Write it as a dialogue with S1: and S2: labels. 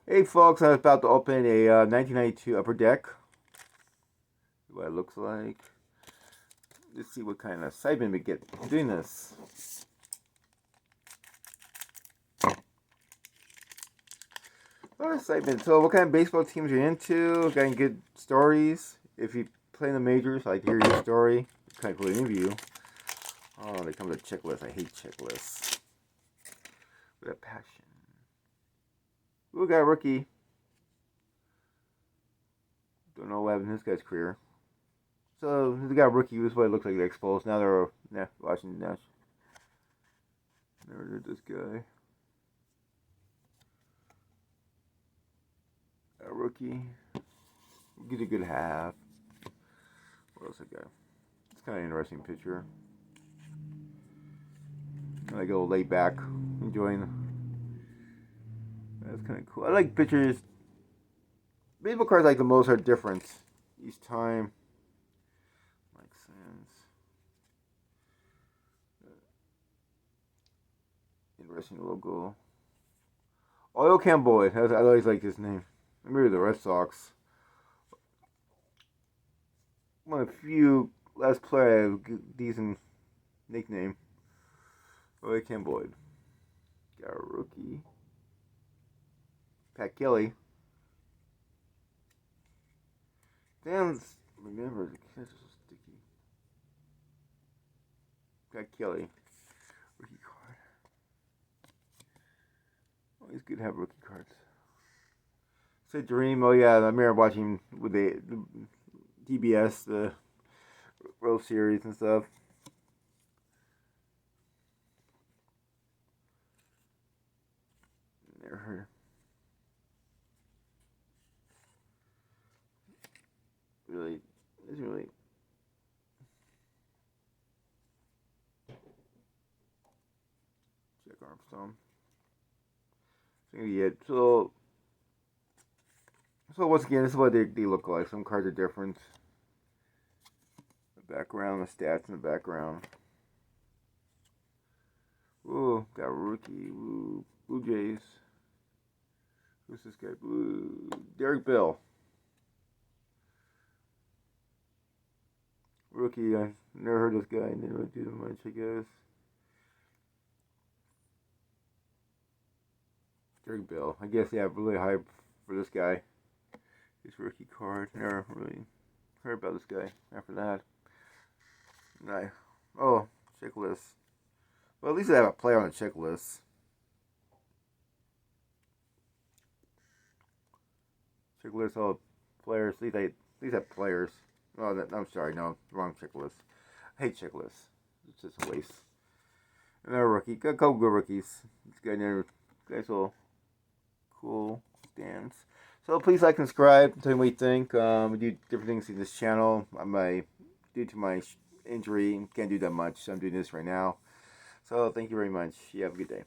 S1: Hey folks, I was about to open a 1992 Upper Deck. See what it looks like. Let's see what kind of excitement we get doing this. A lot of excitement. So what kind of baseball teams are you into? Got any good stories? If you play in the majors, I'd like to hear your story. Kind of cool interview. Oh, they come with a checklist. I hate checklists. With a passion. Ooh, got a rookie. Don't know what happened in this guy's career. So, they got a rookie. This is what it looks like they're exposed. Now they're watching Nash. Never did this guy. A rookie. Get a good half. What else I got? It's kind of an interesting picture. I go laid back, enjoying. That's kind of cool. I like pictures. Baseball cards I like the most are different each time. Like sense. Interesting logo. Oil Can Boyd. I always like his name. Maybe the Red Sox. One of the few last player have a decent nickname. Oil Can Boyd. Got a rookie. Pat Kelly. Damn, remember the catch was so sticky. Pat Kelly. Rookie card. Always good to have rookie cards. It's a dream. Oh yeah, I remember watching with the TBS, the World Series and stuff. Never heard. Really, it's really. Jack Armstrong. Yeah. So once again, this is what they look like. Some cards are different. The background, the stats in the background. Ooh, got a rookie. Ooh, Blue Jays. Who's this guy? Blue. Derek Bell. Rookie. I never heard this guy. Didn't really do much, I guess. Derek Bell. I guess, yeah, really high for this guy. His rookie card. Never really heard about this guy after that. No. Oh, checklist. Well, at least I have a player on the checklist. Checklist, all players. At least I have players. Oh, I'm sorry, no, wrong checklist. I hate checklists. It's just a waste. Another rookie. Got a couple good rookies. This guy never. Guy's all cool stands. So please like and subscribe. Tell me what you think. We do different things in this channel. Due to my injury, can't do that much. So I'm doing this right now. So thank you very much. You have a good day.